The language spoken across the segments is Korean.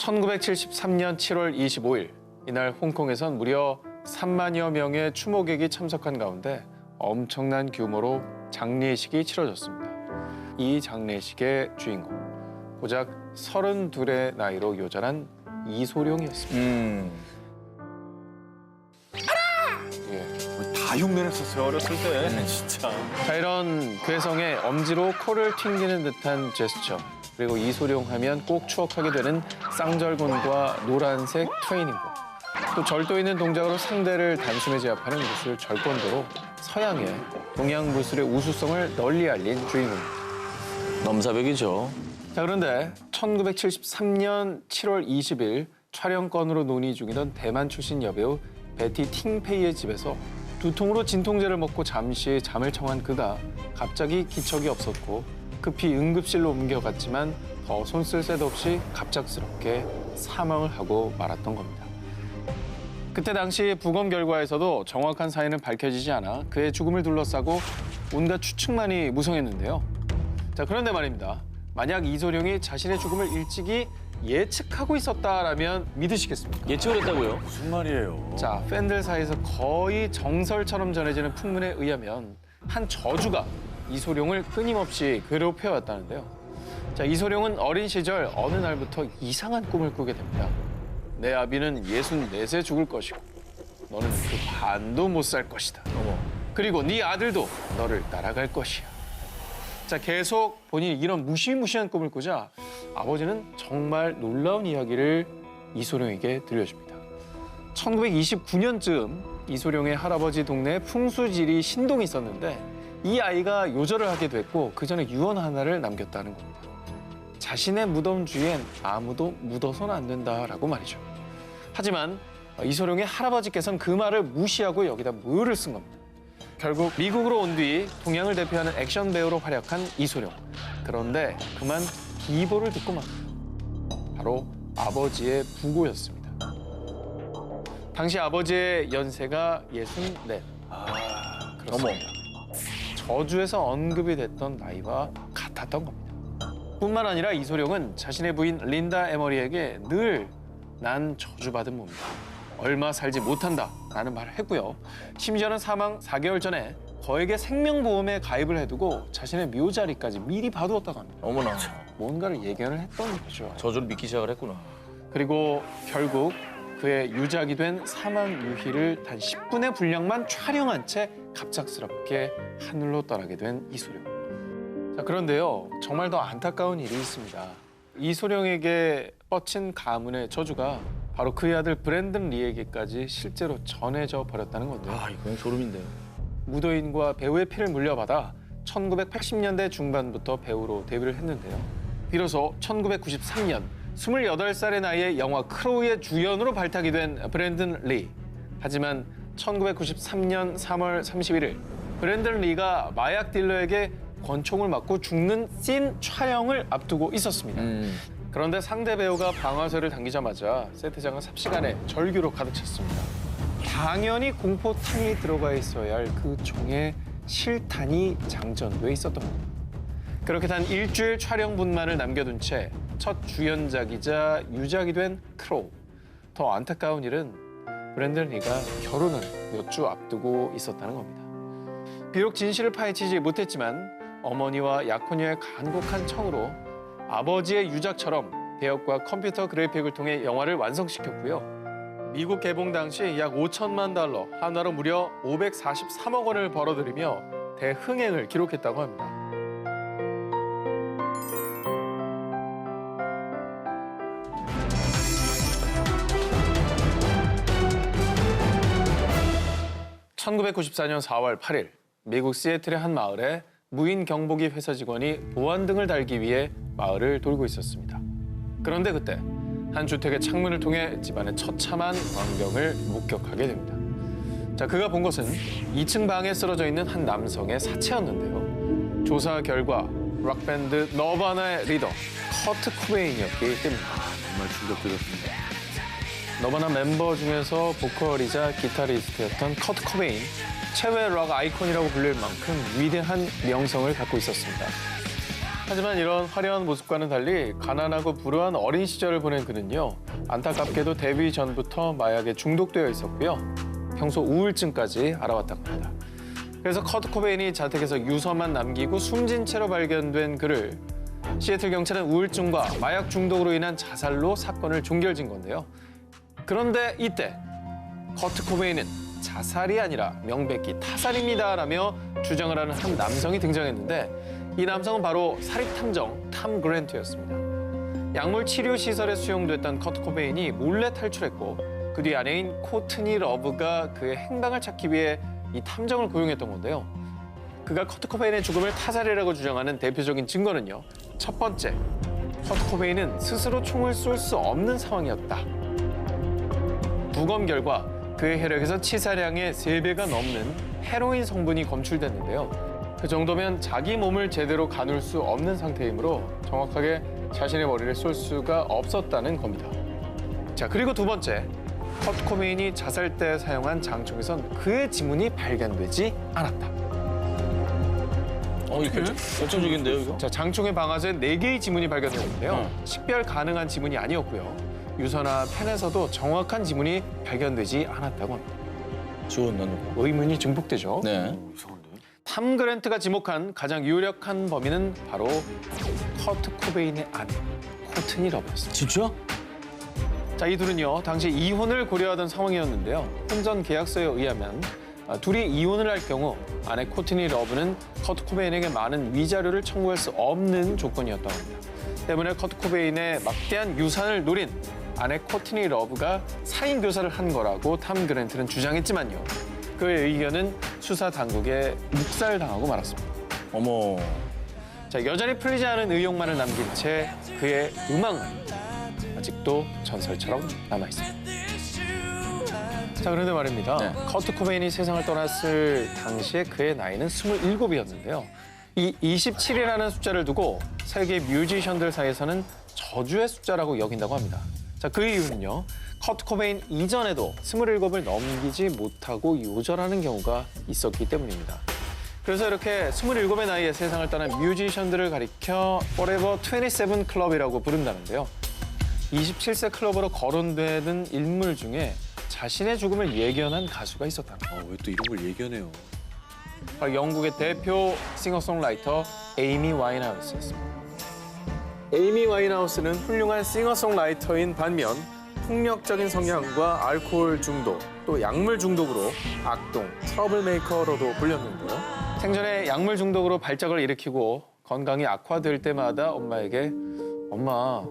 1973년 7월 25일 이날 홍콩에선 무려 3만여 명의 추모객이 참석한 가운데 엄청난 규모로 장례식이 치러졌습니다. 이 장례식의 주인공, 고작 32의 나이로 요절한 이소룡이었습니다. 다 흉내냈었어요, 어렸을 때. 진짜. 자, 이런 괴성에 엄지로 코를 튕기는 듯한 제스처, 그리고 이소룡 하면 꼭 추억하게 되는 쌍절곤과 노란색 트레이닝복, 또 절도 있는 동작으로 상대를 단숨에 제압하는 무술 절권도로 서양의 동양 무술의 우수성을 널리 알린 주인공입니다. 넘사벽이죠. 자, 그런데 1973년 7월 20일 촬영건으로 논의 중이던 대만 출신 여배우 베티 팅페이의 집에서 두통으로 진통제를 먹고 잠시 잠을 청한 그가 갑자기 기척이 없었고 급히 응급실로 옮겨갔지만 더 손쓸 새도 없이 갑작스럽게 사망을 하고 말았던 겁니다. 그때 당시 부검 결과에서도 정확한 사인은 밝혀지지 않아 그의 죽음을 둘러싸고 온갖 추측만이 무성했는데요. 자, 그런데 말입니다. 만약 이소룡이 자신의 죽음을 일찍이 예측하고 있었다라면 믿으시겠습니까? 예측을 했다고요? 무슨 말이에요? 자, 팬들 사이에서 거의 정설처럼 전해지는 풍문에 의하면 한 저주가 이소룡을 끊임없이 괴롭혀왔다는데요. 자, 이소룡은 어린 시절 어느 날부터 이상한 꿈을 꾸게 됩니다. 내 아비는 64세 죽을 것이고 너는 그 반도 못 살 것이다. 그리고 네 아들도 너를 따라갈 것이야. 자, 계속 본인이 이런 무시무시한 꿈을 꾸자 아버지는 정말 놀라운 이야기를 이소룡에게 들려줍니다. 1929년쯤 이소룡의 할아버지 동네에 풍수지리 신동이 있었는데 이 아이가 요절을 하게 됐고 그 전에 유언 하나를 남겼다는 겁니다. 자신의 무덤 주위엔 아무도 묻어서는 안 된다라고 말이죠. 하지만 이소룡의 할아버지께서는 그 말을 무시하고 여기다 무효를 쓴 겁니다. 결국 미국으로 온 뒤 동양을 대표하는 액션 배우로 활약한 이소룡. 그런데 그만 기보를 듣고 맙니다. 바로 아버지의 부고였습니다. 당시 아버지의 연세가 64. 그렇습니다. 저주에서 언급이 됐던 나이와 같았던 겁니다. 뿐만 아니라 이소룡은 자신의 부인 린다 에머리에게 늘 난 저주받은 몸이다. 얼마 살지 못한다 라는 말을 했고요. 심지어는 사망 4개월 전에 거액의 생명보험에 가입을 해두고 자신의 묘자리까지 미리 봐두었다고 합니다. 어머나. 뭔가를 예견을 했던 거죠. 저주를 믿기 시작을 했구나. 그리고 결국 그의 유작이 된 사망 유희를 단 10분의 분량만 촬영한 채 갑작스럽게 하늘로 떠나게 된 이소룡. 자, 그런데요, 정말 더 안타까운 일이 있습니다. 이소룡에게 뻗친 가문의 저주가 바로 그의 아들 브랜든 리에게까지 실제로 전해져 버렸다는 건데요. 이건 소름인데요. 무도인과 배우의 피를 물려받아 1980년대 중반부터 배우로 데뷔를 했는데요. 비로소 1993년 28살의 나이에 영화 크로우의 주연으로 발탁이 된 브랜든 리. 하지만 1993년 3월 31일 브랜든 리가 마약 딜러에게 권총을 맞고 죽는 씬 촬영을 앞두고 있었습니다. 그런데 상대 배우가 방아쇠를 당기자마자 세트장은 삽시간에 절규로 가득 찼습니다. 당연히 공포탄이 들어가 있어야 할 그 총에 실탄이 장전돼 있었던 겁니다. 그렇게 단 일주일 촬영분만을 남겨둔 채 첫 주연작이자 유작이 된 크로우. 더 안타까운 일은 브랜든 리가 결혼을 몇 주 앞두고 있었다는 겁니다. 비록 진실을 파헤치지 못했지만 어머니와 약혼녀의 간곡한 청으로 아버지의 유작처럼 배역과 컴퓨터 그래픽을 통해 영화를 완성시켰고요. 미국 개봉 당시 약 5천만 달러, 한화로 무려 543억 원을 벌어들이며 대흥행을 기록했다고 합니다. (1994년 4월 8일) 미국 시애틀의 한 마을에 무인 경보기 회사 직원이 보안 등을 달기 위해 마을을 돌고 있었습니다. 그런데 그때 한 주택의 창문을 통해 집안의 처참한 광경을 목격하게 됩니다. 자, 그가 본 것은 2층 방에 쓰러져 있는 한 남성의 사체였는데요. 조사 결과 락밴드 너바나의 리더 커트 코베인이었기 때문입니다. 정말 충격적이었습니다. 너바나 멤버 중에서 보컬이자 기타리스트였던 커트 코베인. 최외 락 아이콘이라고 불릴 만큼 위대한 명성을 갖고 있었습니다. 하지만 이런 화려한 모습과는 달리 가난하고 불우한 어린 시절을 보낸 그는요. 안타깝게도 데뷔 전부터 마약에 중독되어 있었고요. 평소 우울증까지 알아왔다고 합니다. 그래서 커트 코베인이 자택에서 유서만 남기고 숨진 채로 발견된 그를 시애틀 경찰은 우울증과 마약 중독으로 인한 자살로 사건을 종결진 건데요. 그런데 이때 커트 코베인은 자살이 아니라 명백히 타살입니다라며 주장을 하는 한 남성이 등장했는데 이 남성은 바로 사립탐정 탐 그랜트였습니다. 약물 치료 시설에 수용됐던 커트 코베인이 몰래 탈출했고 그 뒤 아내인 코트니 러브가 그의 행방을 찾기 위해 이 탐정을 고용했던 건데요. 그가 커트 코베인의 죽음을 타살이라고 주장하는 대표적인 증거는요. 첫 번째, 커트 코베인은 스스로 총을 쏠 수 없는 상황이었다. 부검 결과 그의 혈액에서 치사량의 3배가 넘는 헤로인 성분이 검출됐는데요. 그 정도면 자기 몸을 제대로 가눌 수 없는 상태이므로 정확하게 자신의 머리를 쏠 수가 없었다는 겁니다. 자, 그리고 두 번째, 커트 코베인이 자살 때 사용한 장총에선 그의 지문이 발견되지 않았다. 이거 결정적인데요, 이거? 자, 장총의 방아쇠 4개의 지문이 발견됐는데요. 식별 가능한 지문이 아니었고요. 유서나 펜에서도 정확한 지문이 발견되지 않았다고 합니다. 지원 나누고. 의문이 증폭되죠. 네. 이상한데? 탐 그랜트가 지목한 가장 유력한 범인은 바로 커트 코베인의 아내, 코트니 러브였습니다. 진짜? 자, 이 둘은요, 당시 이혼을 고려하던 상황이었는데요. 혼전 계약서에 의하면 둘이 이혼을 할 경우 아내 코트니 러브는 커트 코베인에게 많은 위자료를 청구할 수 없는 조건이었다고 합니다. 때문에 커트 코베인의 막대한 유산을 노린 아내 코트니 러브가 살인 교사를 한 거라고 탐 그랜트는 주장했지만요. 그의 의견은 수사 당국에 묵살당하고 말았습니다. 어머. 자, 여전히 풀리지 않은 의혹만을 남긴 채 그의 음악은 아직도 전설처럼 남아있습니다. 자, 그런데 말입니다. 네. 커트 코베인이 세상을 떠났을 당시에 그의 나이는 27이었는데요. 이 27이라는 숫자를 두고 세계 뮤지션들 사이에서는 저주의 숫자라고 여긴다고 합니다. 자, 그 이유는요. 커트 코베인 이전에도 27을 넘기지 못하고 요절하는 경우가 있었기 때문입니다. 그래서 이렇게 27의 나이에 세상을 떠난 뮤지션들을 가리켜 Forever 27 클럽이라고 부른다는데요. 27세 클럽으로 거론되는 인물 중에 자신의 죽음을 예견한 가수가 있었다는 거예요. 왜 또 이런 걸 예견해요? 바로 영국의 대표 싱어송라이터 에이미 와인하우스였습니다. 에이미 와인하우스는 훌륭한 싱어송라이터인 반면 폭력적인 성향과 알코올 중독, 또 약물 중독으로 악동, 트러블메이커로도 불렸는데요. 생전에 약물 중독으로 발작을 일으키고 건강이 악화될 때마다 엄마에게 엄마,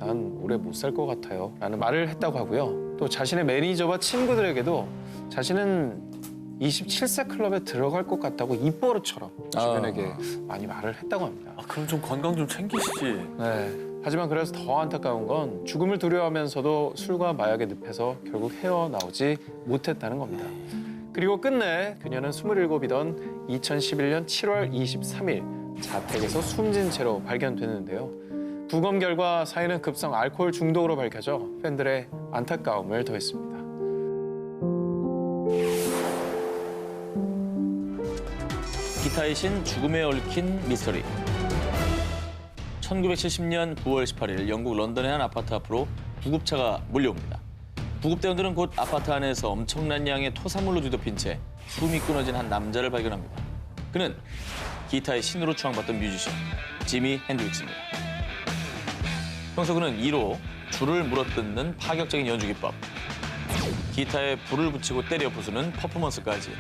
난 오래 못 살 것 같아요 라는 말을 했다고 하고요. 또 자신의 매니저와 친구들에게도 자신은 27세 클럽에 들어갈 것 같다고 입버릇처럼 주변에게 많이 말을 했다고 합니다. 그럼 좀 건강 좀 챙기시지. 네. 하지만 그래서 더 안타까운 건 죽음을 두려워하면서도 술과 마약에 늪에서 결국 헤어나오지 못했다는 겁니다. 그리고 끝내 그녀는 27이던 2011년 7월 23일 자택에서 숨진 채로 발견됐는데요. 부검 결과 사인은 급성 알코올 중독으로 밝혀져 팬들의 안타까움을 더했습니다. 기타의 신 죽음에 얽힌 미스터리. 1970년 9월 18일 영국 런던의 한 아파트 앞으로 구급차가 몰려옵니다. 구급대원들은 곧 아파트 안에서 엄청난 양의 토사물로 뒤덮인 채 숨이 끊어진 한 남자를 발견합니다. 그는 기타의 신으로 추앙받던 뮤지션 지미 핸드릭스입니다. 평소 그는 이로 줄을 물어뜯는 파격적인 연주 기법, 기타에 불을 붙이고 때려 부수는 퍼포먼스까지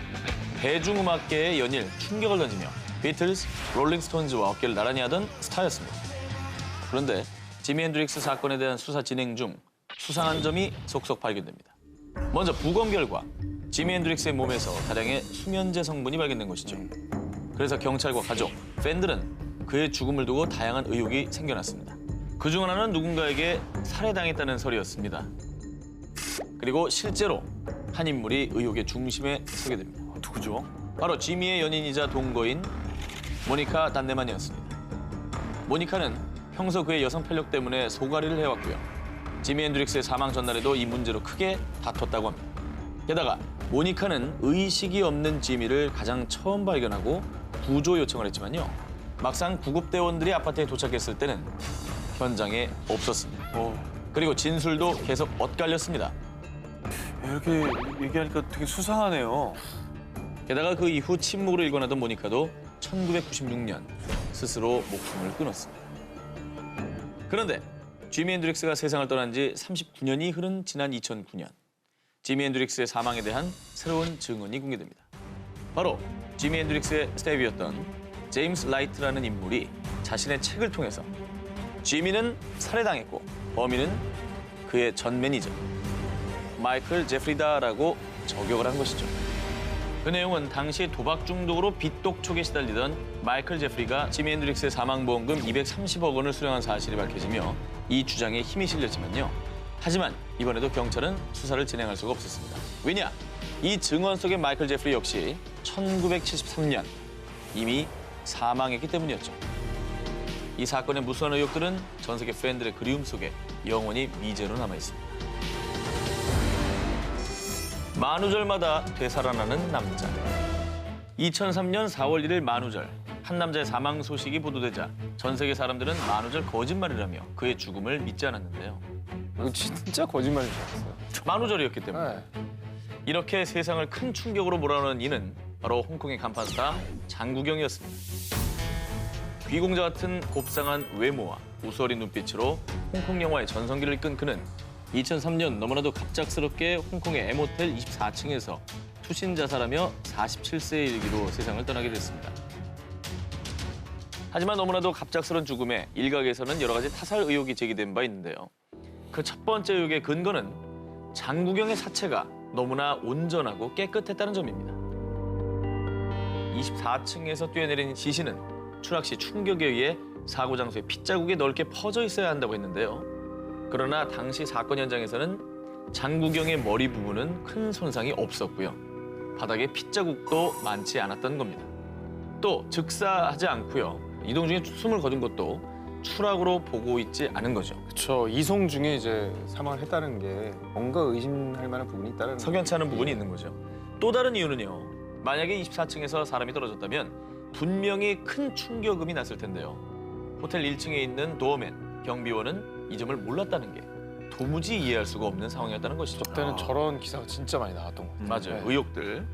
대중음악계의 연일 충격을 던지며 비틀즈, 롤링스톤즈와 어깨를 나란히 하던 스타였습니다. 그런데 지미 핸드릭스 사건에 대한 수사 진행 중 수상한 점이 속속 발견됩니다. 먼저 부검 결과 지미 핸드릭스의 몸에서 다량의 수면제 성분이 발견된 것이죠. 그래서 경찰과 가족, 팬들은 그의 죽음을 두고 다양한 의혹이 생겨났습니다. 그중 하나는 누군가에게 살해당했다는 설이었습니다. 그리고 실제로 한 인물이 의혹의 중심에 서게 됩니다. 누구죠? 바로 지미의 연인이자 동거인 모니카 단네만이었습니다. 모니카는 평소 그의 여성 편력 때문에 소가리를 해왔고요. 지미 핸드릭스의 사망 전날에도 이 문제로 크게 다퉜다고 합니다. 게다가 모니카는 의식이 없는 지미를 가장 처음 발견하고 구조 요청을 했지만요. 막상 구급대원들이 아파트에 도착했을 때는 현장에 없었습니다. 그리고 진술도 계속 엇갈렸습니다. 이렇게 얘기하니까 되게 수상하네요. 게다가 그 이후 침묵으로 일관하던 모니카도 1996년 스스로 목숨을 끊었습니다. 그런데 지미 앤드릭스가 세상을 떠난 지 39년이 흐른 지난 2009년, 지미 앤드릭스의 사망에 대한 새로운 증언이 공개됩니다. 바로 지미 앤드릭스의 스텝이었던 제임스 라이트라는 인물이 자신의 책을 통해서 지미는 살해당했고 범인은 그의 전 매니저 마이클 제프리다라고 저격을 한 것이죠. 그 내용은 당시 도박 중독으로 빚독촉에 시달리던 마이클 제프리가 지미 앤드릭스의 사망보험금 230억 원을 수령한 사실이 밝혀지며 이 주장에 힘이 실렸지만요. 하지만 이번에도 경찰은 수사를 진행할 수가 없었습니다. 왜냐? 이 증언 속의 마이클 제프리 역시 1973년 이미 사망했기 때문이었죠. 이 사건의 무수한 의혹들은 전 세계 팬들의 그리움 속에 영원히 미제로 남아있습니다. 만우절마다 되살아나는 남자. 2003년 4월 1일 만우절. 한 남자의 사망 소식이 보도되자 전 세계 사람들은 만우절 거짓말이라며 그의 죽음을 믿지 않았는데요. 이거 진짜 거짓말인 줄 알았어요. 만우절이었기 때문에. 네. 이렇게 세상을 큰 충격으로 몰아넣은 이는 바로 홍콩의 간판 스타 장국영이었습니다. 귀공자 같은 곱상한 외모와 우수어린 눈빛으로 홍콩 영화의 전성기를 이끈 그는 2003년 너무나도 갑작스럽게 홍콩의 M호텔 24층에서 투신 자살하며 47세에 이르기로 세상을 떠나게 됐습니다. 하지만 너무나도 갑작스런 죽음에 일각에서는 여러 가지 타살 의혹이 제기된 바 있는데요. 그 첫 번째 의혹의 근거는 장국영의 사체가 너무나 온전하고 깨끗했다는 점입니다. 24층에서 뛰어내린 시신은 추락 시 충격에 의해 사고 장소에 핏자국이 넓게 퍼져 있어야 한다고 했는데요. 그러나 당시 사건 현장에서는 장국영의 머리 부분은 큰 손상이 없었고요. 바닥에 핏자국도 많지 않았던 겁니다. 또 즉사하지 않고요. 이동 중에 숨을 거둔 것도 추락으로 보고 있지 않은 거죠. 그렇죠. 이송 중에 이제 사망을 했다는 게 뭔가 의심할 만한 부분이 있다는 석연치 않은 부분이 있는 거죠. 또 다른 이유는요. 만약에 24층에서 사람이 떨어졌다면 분명히 큰 충격음이 났을 텐데요. 호텔 1층에 있는 도어맨, 경비원은 이 점을 몰랐다는 게 도무지 이해할 수가 없는 상황이었다는 것이죠. 그때는 저런 기사가 진짜 많이 나왔던 것 같아요. 맞아요. 네. 의혹들.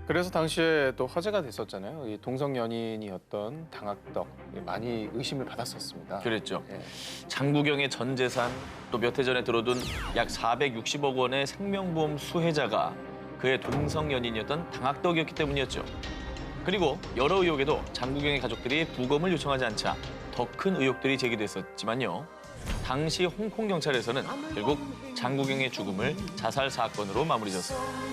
그래서 당시에 또 화제가 됐었잖아요. 이 동성 연인이었던 당학덕 많이 의심을 받았었습니다. 그랬죠. 예. 장국영의 전 재산 또 몇 해 전에 들어둔 약 460억 원의 생명보험 수혜자가 그의 동성 연인이었던 당학덕이었기 때문이었죠. 그리고 여러 의혹에도 장국영의 가족들이 부검을 요청하지 않자 더 큰 의혹들이 제기됐었지만요. 당시 홍콩 경찰에서는 결국 장국영의 죽음을 자살 사건으로 마무리졌습니다.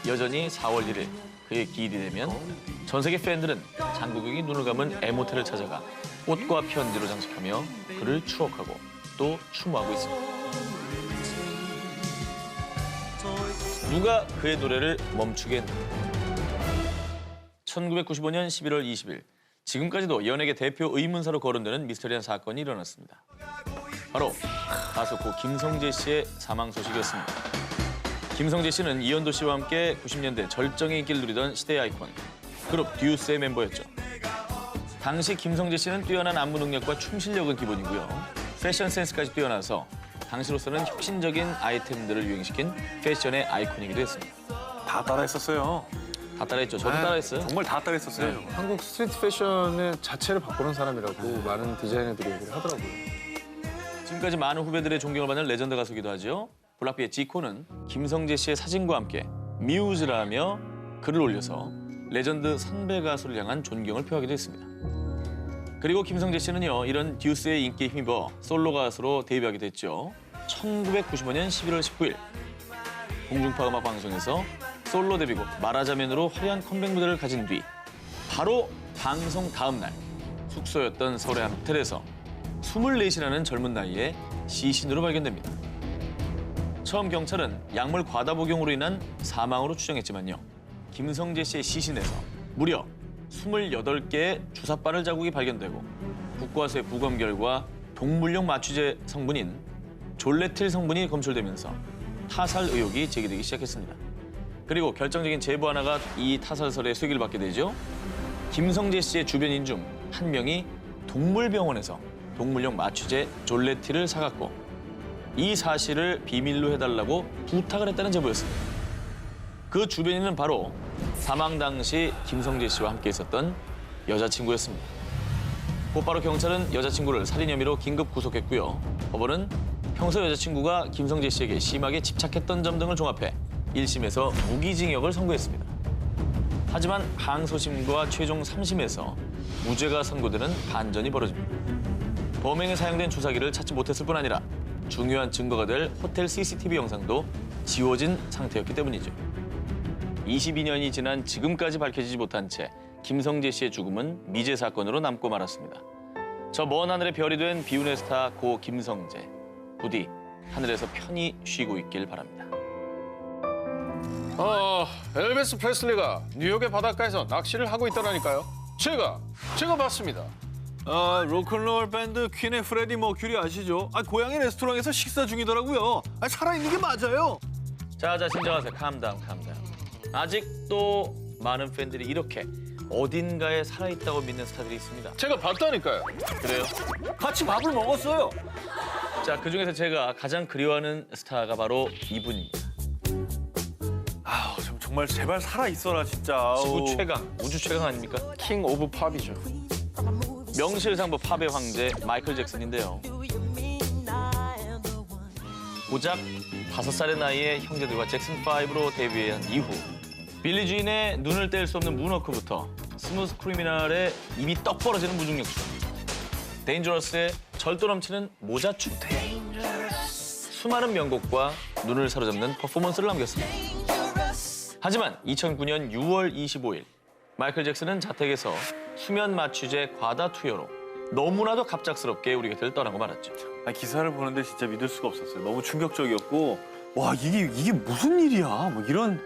여전히 4월 1일 그의 기일이 되면 전 세계 팬들은 장국영이 눈을 감은 M호텔을 찾아가 꽃과 편지로 장식하며 그를 추억하고 또 추모하고 있습니다. 누가 그의 노래를 멈추게 했는가? 1995년 11월 20일 지금까지도 연예계 대표 의문사로 거론되는 미스터리한 사건이 일어났습니다. 바로 가수 고 김성재 씨의 사망 소식이었습니다. 김성재 씨는 이현도 씨와 함께 90년대 절정의 인기를 누리던 시대의 아이콘, 그룹 듀스의 멤버였죠. 당시 김성재 씨는 뛰어난 안무 능력과 춤 실력은 기본이고요. 패션 센스까지 뛰어나서 당시로서는 혁신적인 아이템들을 유행시킨 패션의 아이콘이기도 했습니다. 다 따라했었어요. 다 따라했죠. 저도 따라했어요. 정말 다 따라했었어요. 한국 스트리트 패션의 자체를 바꾸는 사람이라고 많은 디자이너들이 얘기를 하더라고요. 지금까지 많은 후배들의 존경을 받는 레전드 가수기도 하죠. 블락비의 지코는 김성재 씨의 사진과 함께 뮤즈라며 글을 올려서 레전드 선배 가수를 향한 존경을 표하기도 했습니다. 그리고 김성재 씨는요, 이런 듀스의 인기에 힘입어 솔로 가수로 데뷔하게 됐죠. 1995년 11월 19일 공중파 음악 방송에서 솔로 데뷔곡 말하자면으로 화려한 컴백 무대를 가진 뒤 바로 방송 다음 날 숙소였던 서울의 한 호텔에서 24이라는 젊은 나이에 시신으로 발견됩니다. 처음 경찰은 약물 과다 복용으로 인한 사망으로 추정했지만요. 김성재 씨의 시신에서 무려 28개의 주사바늘 자국이 발견되고 국과수의 부검 결과 동물용 마취제 성분인 졸레틸 성분이 검출되면서 타살 의혹이 제기되기 시작했습니다. 그리고 결정적인 제보 하나가 이 타살설의 쐐기를 받게 되죠. 김성재 씨의 주변인 중 한 명이 동물병원에서 동물용 마취제 졸레티를 사갔고 이 사실을 비밀로 해달라고 부탁을 했다는 제보였습니다. 그 주변인은 바로 사망 당시 김성재 씨와 함께 있었던 여자친구였습니다. 곧바로 경찰은 여자친구를 살인 혐의로 긴급 구속했고요. 법원은 평소 여자친구가 김성재 씨에게 심하게 집착했던 점 등을 종합해 1심에서 무기징역을 선고했습니다. 하지만 항소심과 최종 3심에서 무죄가 선고되는 반전이 벌어집니다. 범행에 사용된 주사기를 찾지 못했을 뿐 아니라 중요한 증거가 될 호텔 CCTV 영상도 지워진 상태였기 때문이죠. 22년이 지난 지금까지 밝혀지지 못한 채 김성재 씨의 죽음은 미제 사건으로 남고 말았습니다. 저 먼 하늘의 별이 된 비운의 스타 고 김성재. 부디 하늘에서 편히 쉬고 있길 바랍니다. 엘비스 프레슬리가 뉴욕의 바닷가에서 낚시를 하고 있더라니까요. 제가 봤습니다. 아, 로큰롤 밴드 퀸의 프레디 머큐리 아시죠? 아, 고향의 레스토랑에서 식사 중이더라고요. 아, 살아있는 게 맞아요. 자, 진정하세요. 캄다운. 아직도 많은 팬들이 이렇게 어딘가에 살아있다고 믿는 스타들이 있습니다. 제가 봤다니까요. 그래요? 같이 밥을 먹었어요. 자, 그중에서 제가 가장 그리워하는 스타가 바로 이분입니다. 아, 정말 제발 살아있어라, 진짜. 지구 아우. 최강, 우주 최강 아닙니까? 킹 오브 팝이죠. 명실상부 팝의 황제 마이클 잭슨인데요. 고작 5살의 나이에 형제들과 잭슨5로 데뷔한 이후 빌리 주인의 눈을 뗄 수 없는 문워크부터 스무스 크리미널의 입이 떡 벌어지는 무중력수, 데인저러스의 절도 넘치는 모자춤, 수많은 명곡과 눈을 사로잡는 퍼포먼스를 남겼습니다. 하지만 2009년 6월 25일 마이클 잭슨은 자택에서 수면 마취제 과다 투여로 너무나도 갑작스럽게 우리 곁을 떠나고 말았죠. 아, 기사를 보는데 진짜 믿을 수가 없었어요. 너무 충격적이었고, 와, 이게 무슨 일이야? 뭐 이런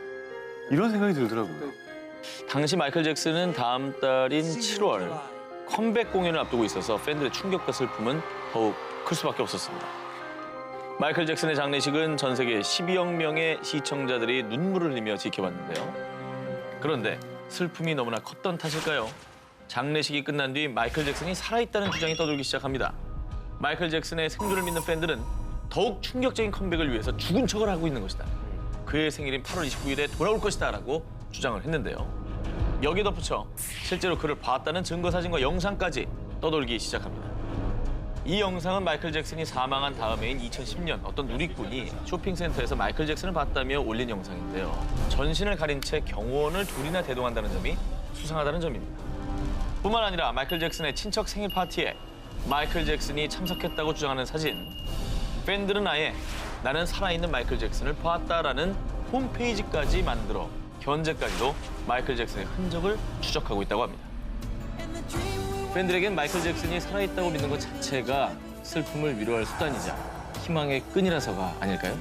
생각이 들더라고요. 당시 마이클 잭슨은 다음 달인 7월 컴백 공연을 앞두고 있어서 팬들의 충격과 슬픔은 더욱 클 수밖에 없었습니다. 마이클 잭슨의 장례식은 전 세계 12억 명의 시청자들이 눈물을 흘리며 지켜봤는데요. 그런데 슬픔이 너무나 컸던 탓일까요? 장례식이 끝난 뒤 마이클 잭슨이 살아있다는 주장이 떠돌기 시작합니다. 마이클 잭슨의 생존을 믿는 팬들은 더욱 충격적인 컴백을 위해서 죽은 척을 하고 있는 것이다. 그의 생일인 8월 29일에 돌아올 것이다 라고 주장을 했는데요. 여기에 덧붙여 실제로 그를 봤다는 증거사진과 영상까지 떠돌기 시작합니다. 이 영상은 마이클 잭슨이 사망한 다음해인 2010년 어떤 누리꾼이 쇼핑센터에서 마이클 잭슨을 봤다며 올린 영상인데요. 전신을 가린 채 경호원을 둘이나 대동한다는 점이 수상하다는 점입니다. 뿐만 아니라 마이클 잭슨의 친척 생일 파티에 마이클 잭슨이 참석했다고 주장하는 사진. 팬들은 아예 나는 살아있는 마이클 잭슨을 봤다라는 홈페이지까지 만들어 현재까지도 마이클 잭슨의 흔적을 추적하고 있다고 합니다. 팬들에겐 마이클 잭슨이 살아있다고 믿는 것 자체가 슬픔을 위로할 수단이자 희망의 끈이라서가 아닐까요?